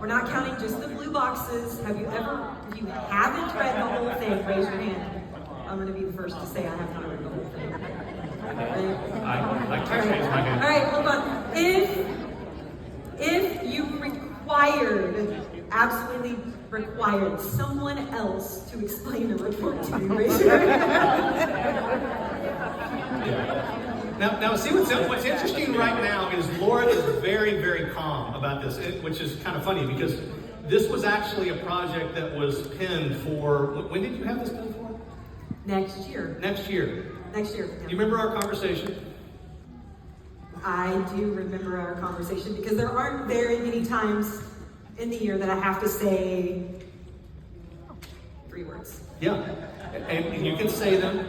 We're not counting just the blue boxes. If you haven't read the whole thing, raise your hand. I'm going to be the first to say I have not read the whole thing. I can't raise my hand. All right, hold on. If you absolutely required someone else to explain the report to you, raise your hand. Now, see what's interesting right now is Laura is very, very calm about this, which is kind of funny because this was actually a project that was pinned for. When did you have this done for? Next year. Next year. Next year. Do you remember our conversation? I do remember our conversation because there aren't very many times in the year that I have to say 3 words. Yeah, and you can say them.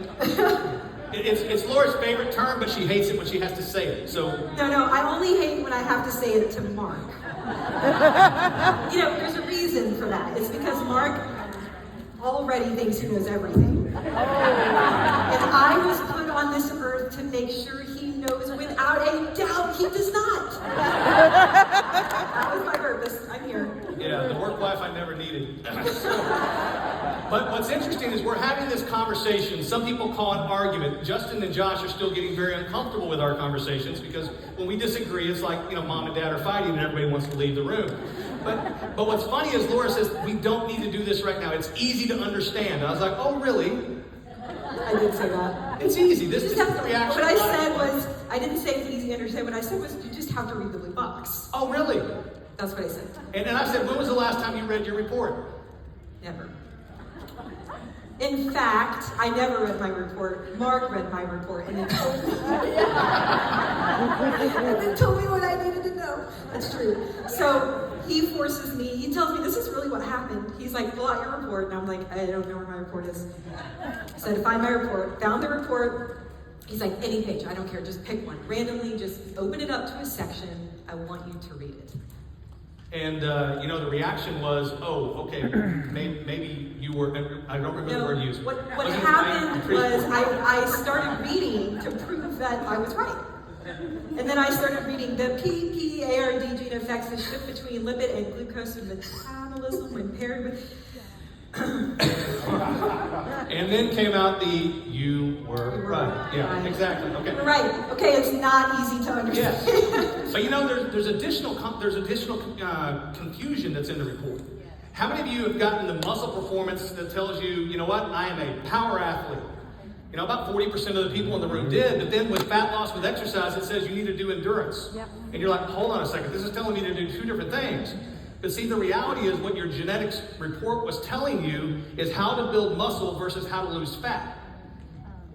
It's Laura's favorite term, but she hates it when she has to say it. So no, I only hate when I have to say it to Mark. There's a reason for that. It's because Mark already thinks he knows everything. And I was put on this earth to make sure he knows without a doubt he does not. That was my purpose. I'm here. Yeah, the work life I never needed. But what's interesting is we're having this conversation. Some people call it argument. Justin and Josh are still getting very uncomfortable with our conversations because when we disagree, it's like, mom and dad are fighting and everybody wants to leave the room. But what's funny is Laura says, we don't need to do this right now. It's easy to understand. I was like, oh, really? I did say that. It's easy. This is the reaction. What I said was, I didn't say it's easy to understand. What I said was, you just have to read the blue box. Oh, really? That's what I said. And I said, when was the last time you read your report? Never. In fact, I never read my report. Mark read my report and then told me. And then told me what I needed to know. That's true. So he forces me, he tells me this is really what happened. He's like, pull out your report. And I'm like, I don't know where my report is. So I find my report, found the report. He's like, any page, I don't care, just pick one. Randomly, just open it up to a section. I want you to read it. And, the reaction was, oh, okay, maybe you were, I don't remember the word used. What happened was I started reading to prove that I was right. And then I started reading the PPARD gene affects the shift between lipid and glucose metabolism when paired with... And then came out you were right. Yeah, right. Exactly. Okay. Right. Okay, it's not easy to understand. Yes. But there's additional confusion that's in the report. How many of you have gotten the muscle performance that tells you, what, I am a power athlete? About 40% of the people in the room did, but then with fat loss with exercise, it says you need to do endurance. Yep. And you're like, hold on a second, this is telling me to do 2 different things. But see, the reality is what your genetics report was telling you is how to build muscle versus how to lose fat.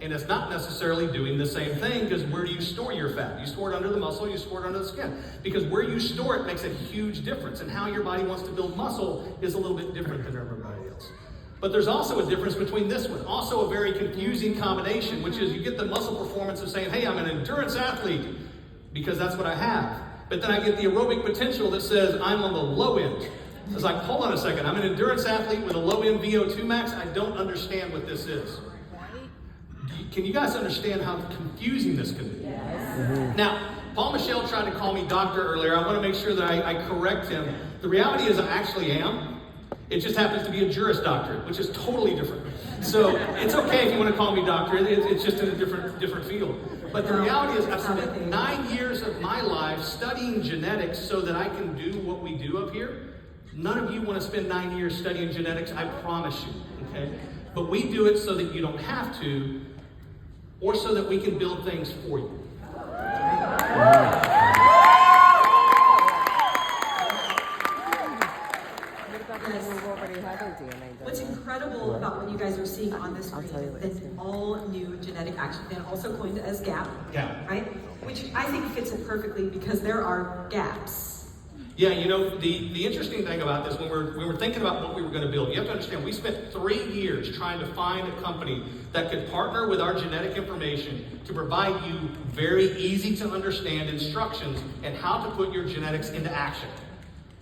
And it's not necessarily doing the same thing because where do you store your fat? You store it under the muscle, you store it under the skin. Because where you store it makes a huge difference. And how your body wants to build muscle is a little bit different than everybody else. But there's also a difference between this one. Also a very confusing combination, which is you get the muscle performance of saying, hey, I'm an endurance athlete because that's what I have. But then I get the aerobic potential that says I'm on the low end. It's like, hold on a second, I'm an endurance athlete with a low end VO2 max. I don't understand what this is. Can you guys understand how confusing this can be? Yes. Mm-hmm. Now, Paul Michelle tried to call me doctor earlier. I want to make sure that I correct him. The reality is I actually am. It just happens to be a Juris Doctorate, which is totally different. So it's okay if you want to call me doctor. It's just in a different field. But the reality is I've spent 9 years of my life studying genetics so that I can do what we do up here. None of you want to spend 9 years studying genetics, I promise you. Okay? But we do it so that you don't have to, or so that we can build things for you. What's incredible about what you guys are seeing on this screen is an all-new genetic action plan, also coined as GAP, right? Which I think fits it perfectly because there are gaps. Yeah, the interesting thing about this, when we were thinking about what we were going to build, you have to understand, we spent 3 years trying to find a company that could partner with our genetic information to provide you very easy to understand instructions and how to put your genetics into action.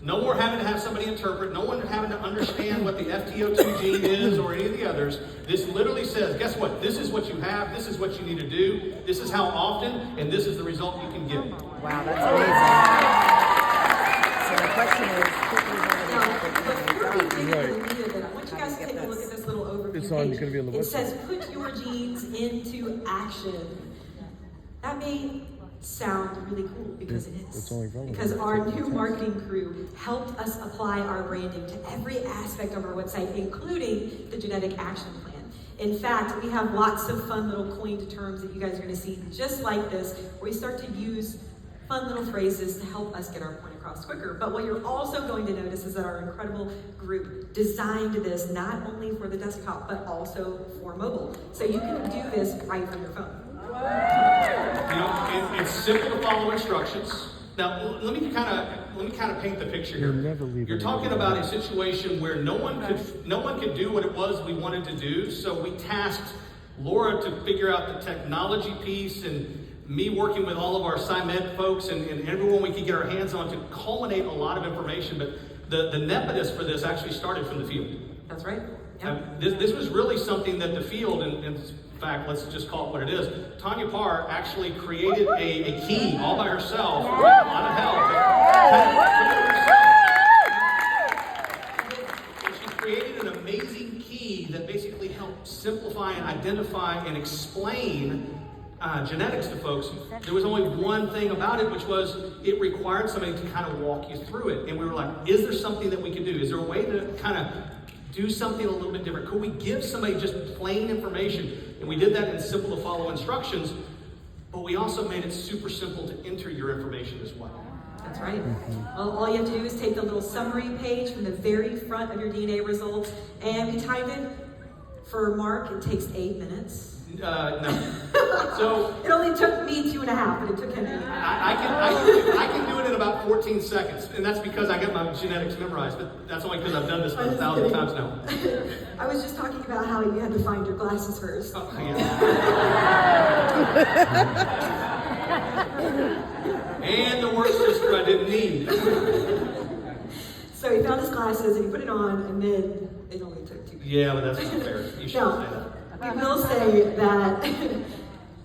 No more having to have somebody interpret, no one having to understand what the FTO2 gene is or any of the others. This literally says, guess what? This is what you have, this is what you need to do, this is how often, and this is the result you can get. Wow, that's amazing. So the question is, song page. going to be on the It website? says, put your genes into action. That may sound really cool because it is. It's only relevant. Because our new marketing crew helped us apply our branding to every aspect of our website, including the genetic action plan. In fact, we have lots of fun little coined terms that you guys are going to see just like this, where we start to use fun little phrases to help us get our point across quicker. But what you're also going to notice is that our incredible group designed this not only for the desktop, but also for mobile. So you can do this right from your phone. You know, it's simple to follow instructions. Now, let me kind of paint the picture here. You're talking about a situation where no one could do what it was we wanted to do. So we tasked Laura to figure out the technology piece, and me working with all of our SciMed folks and everyone we could get our hands on to culminate a lot of information. But the nepotus for this actually started from the field. That's right. Yep. This was really something that the field, and in fact, let's just call it what it is. Tanya Parr actually created a key all by herself with a lot of help. And she created an amazing key that basically helped simplify and identify and explain genetics to folks. There was only one thing about it, which was it required somebody to kind of walk you through it. And we were like, is there something that we could do? Is there a way to kind of do something a little bit different? Could we give somebody just plain information? And we did that in simple to follow instructions, but we also made it super simple to enter your information as well. That's right. Well, all you have to do is take the little summary page from the very front of your DNA results, and we type it. For Mark, it takes 8 minutes. No. So it only took me 2.5, but it took him 8. I can do it in about 14 seconds, and that's because I got my genetics memorized, but that's only because I've done this 1,000 times now. I was just talking about how you had to find your glasses first. Oh, yeah. And the worst sister I didn't need. So he found his glasses and he put it on, and then it only took 2. Yeah, but that's not fair. You should say that. I will say that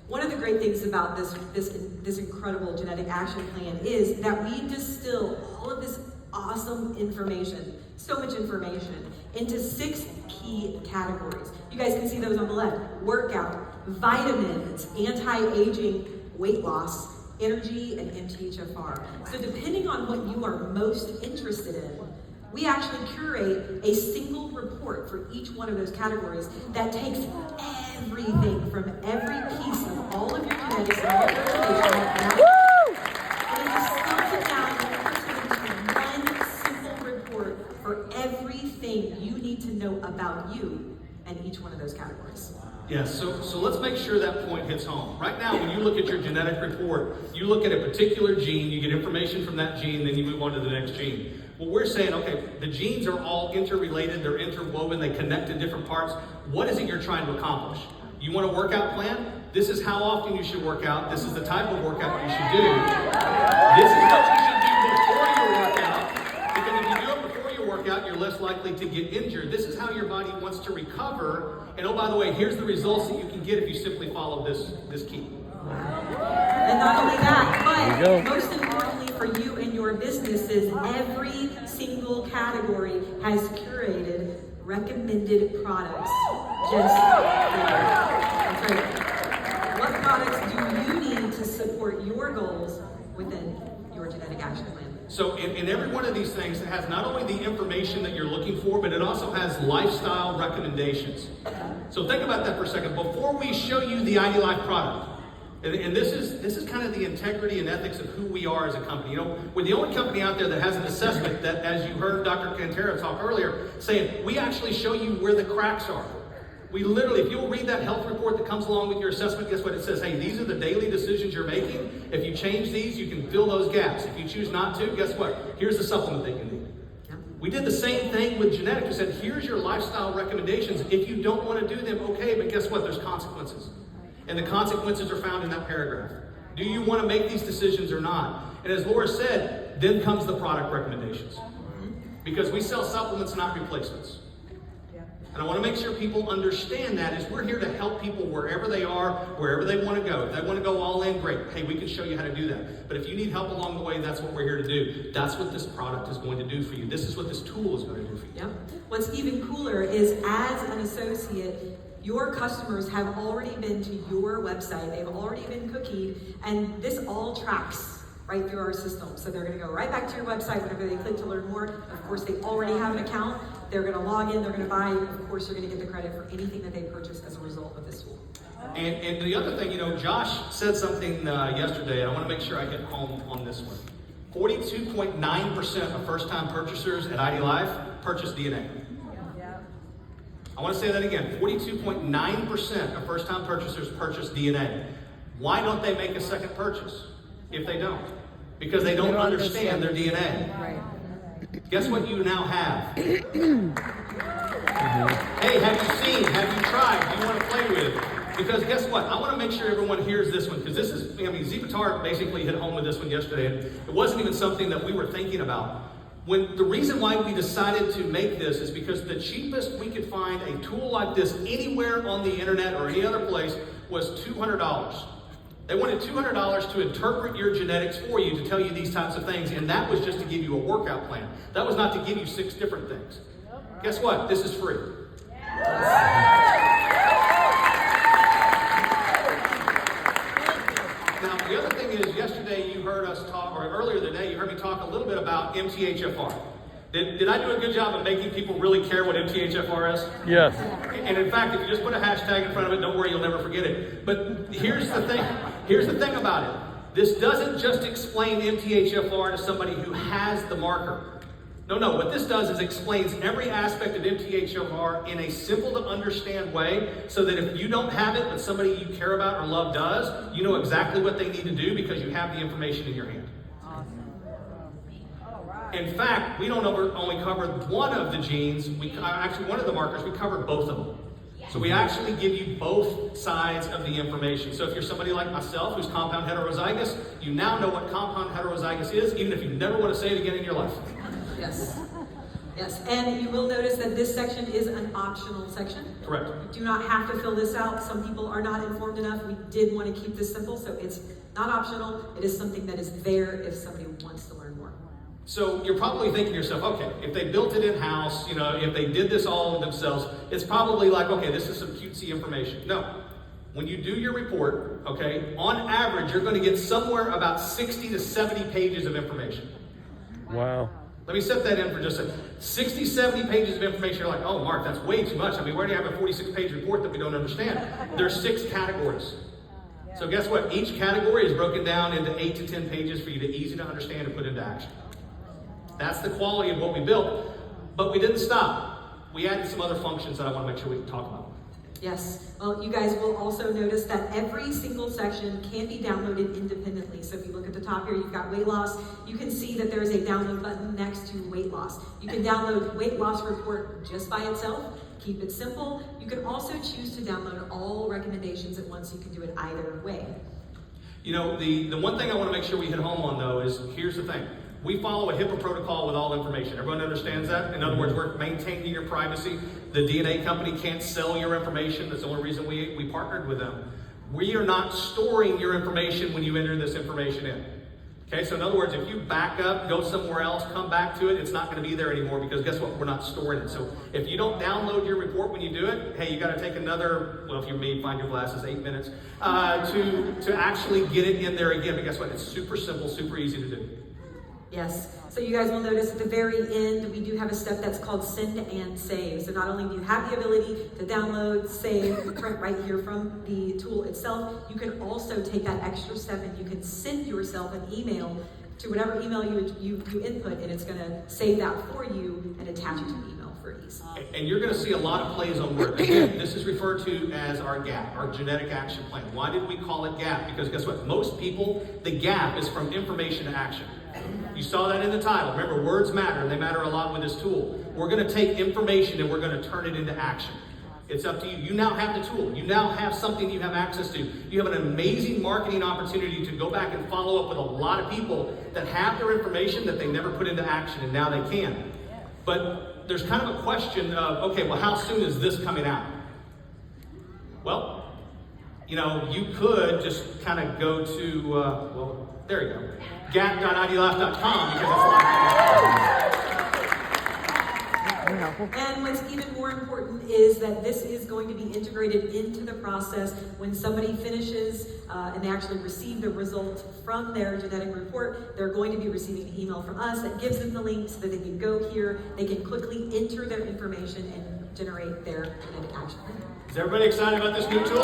one of the great things about this incredible genetic action plan is that we distill all of this awesome information, so much information, into 6 key categories. You guys can see those on the left: workout, vitamins, anti-aging, weight loss, energy, and MTHFR. So depending on what you are most interested in, we actually curate a single report for each one of those categories that takes everything from every piece of all of your genetics and all of your information, and it distills it down into one simple report for everything you need to know about you and each one of those categories. Yes, so let's make sure that point hits home. Right now, when you look at your genetic report, you look at a particular gene, you get information from that gene, then you move on to the next gene. Well, we're saying, okay, the genes are all interrelated, they're interwoven, they connect to different parts. What is it you're trying to accomplish? You want a workout plan? This is how often you should work out. This is the type of workout you should do. This is what you should do before your workout. Because if you do it before your workout, you're less likely to get injured. This is how your body wants to recover. And oh, by the way, here's the results that you can get if you simply follow this key. And not only that, but most importantly for you and your businesses, every single category has curated recommended products just for you. That's right. What products do you need to support your goals within your genetic action plan? So in every one of these things, it has not only the information that you're looking for, but it also has lifestyle recommendations. So think about that for a second. Before we show you the IDLife product, and this is kind of the integrity and ethics of who we are as a company. You know, we're the only company out there that has an assessment that, as you heard Dr. Cantera talk earlier, saying we actually show you where the cracks are. We literally, if you'll read that health report that comes along with your assessment, guess what it says? Hey, these are the daily decisions you're making. If you change these, you can fill those gaps. If you choose not to, guess what? Here's the supplement that you need. We did the same thing with genetics. We said, here's your lifestyle recommendations. If you don't want to do them, okay, but guess what? There's consequences. And the consequences are found in that paragraph. Do you want to make these decisions or not? And as Laura said, then comes the product recommendations. Because we sell supplements, not replacements. And I want to make sure people understand that is we're here to help people wherever they are, wherever they want to go. If they want to go all in, great. Hey, we can show you how to do that. But if you need help along the way, that's what we're here to do. That's what this product is going to do for you. This is what this tool is going to do for you. Yep. What's even cooler is as an associate, your customers have already been to your website. They've already been cookied, and this all tracks right through our system. So they're going to go right back to your website whenever they click to learn more. Of course, they already have an account. They're going to log in, they're going to buy, and of course, you're going to get the credit for anything that they purchase as a result of this tool. And the other thing, Josh said something yesterday, and I want to make sure I hit home on this one. 42.9% of first-time purchasers at ID Life purchase DNA. I want to say that again. 42.9% of first-time purchasers purchase DNA. Why don't they make a second purchase if they don't? Because they don't understand their DNA. Right. Guess what you now have? Hey, have you seen? Have you tried? Do you want to play with? Because guess what? I want to make sure everyone hears this one, because this is, Zipatar basically hit home with this one yesterday. And it wasn't even something that we were thinking about. The reason why we decided to make this is because the cheapest we could find a tool like this anywhere on the internet or any other place was $200. They wanted $200 to interpret your genetics for you, to tell you these types of things, and that was just to give you a workout plan. That was not to give you 6 different things. Guess what? This is free. Now, the other thing is, yesterday you heard us talk, or earlier today you heard me talk a little bit about MTHFR. Did I do a good job of making people really care what MTHFR is? Yes. And in fact, if you just put a hashtag in front of it, don't worry, you'll never forget it. But here's the thing. Here's the thing about it. This doesn't just explain MTHFR to somebody who has the marker. No. What this does is explains every aspect of MTHFR in a simple to understand way, so that if you don't have it, but somebody you care about or love does, you know exactly what they need to do because you have the information in your hand. In fact, we don't only cover one of the genes, actually one of the markers, we covered both of them. So we actually give you both sides of the information. So if you're somebody like myself who's compound heterozygous, you now know what compound heterozygous is, even if you never want to say it again in your life. Yes. Yes, and you will notice that this section is an optional section. Correct. You do not have to fill this out. Some people are not informed enough. We did want to keep this simple, so it's not optional. It is something that is there if somebody wants to learn more. So you're probably thinking to yourself, okay, if they built it in-house, if they did this all themselves, it's probably like, okay, this is some cutesy information. No. When you do your report, okay, on average, you're going to get somewhere about 60 to 70 pages of information. Wow. Let me set that in for just a second. 60, 70 pages of information. You're like, oh, Mark, that's way too much. We already have a 46-page report that we don't understand. There's 6 categories. So guess what? Each category is broken down into 8 to 10 pages for you to easy to understand and put into action. That's the quality of what we built. But we didn't stop. We added some other functions that I want to make sure we can talk about. Yes. Well, you guys will also notice that every single section can be downloaded independently. So if you look at the top here, you've got weight loss. You can see that there's a download button next to weight loss. You can download weight loss report just by itself. Keep it simple. You can also choose to download all recommendations at once. You can do it either way. The one thing I want to make sure we hit home on, though, is here's the thing. We follow a HIPAA protocol with all information. Everyone understands that? In other words, we're maintaining your privacy. The DNA company can't sell your information. That's the only reason we partnered with them. We are not storing your information when you enter this information in. Okay, so in other words, if you back up, go somewhere else, come back to it, it's not going to be there anymore, because guess what? We're not storing it. So if you don't download your report when you do it, hey, you got to take another, well, if you may find your glasses, 8 minutes, to actually get it in there again. But guess what? It's super simple, super easy to do. Yes. So you guys will notice at the very end, we do have a step that's called send and save. So not only do you have the ability to download, save, print right here from the tool itself, you can also take that extra step and you can send yourself an email to whatever email you input, and it's going to save that for you and attach it to an email for ease. And you're going to see a lot of plays on words. Again, this is referred to as our GAP, our Genetic Action Plan. Why did we call it GAP? Because guess what? Most people, the GAP is from information to action. You saw that in the title. Remember, words matter. They matter a lot with this tool. We're going to take information and we're going to turn it into action. It's up to you. You now have the tool. You now have something you have access to. You have an amazing marketing opportunity to go back and follow up with a lot of people that have their information that they never put into action, and now they can. But there's kind of a question of, okay, well, how soon is this coming out? Well, you know, you could just kind of go to, well, there you go, gap.idlife.com because it's live. And what's even more important is that this is going to be integrated into the process when somebody finishes and they actually receive the result from their genetic report. They're going to be receiving an email from us that gives them the link so that they can go here, they can quickly enter their information and generate their genetic action plan. Is everybody excited about this new tool?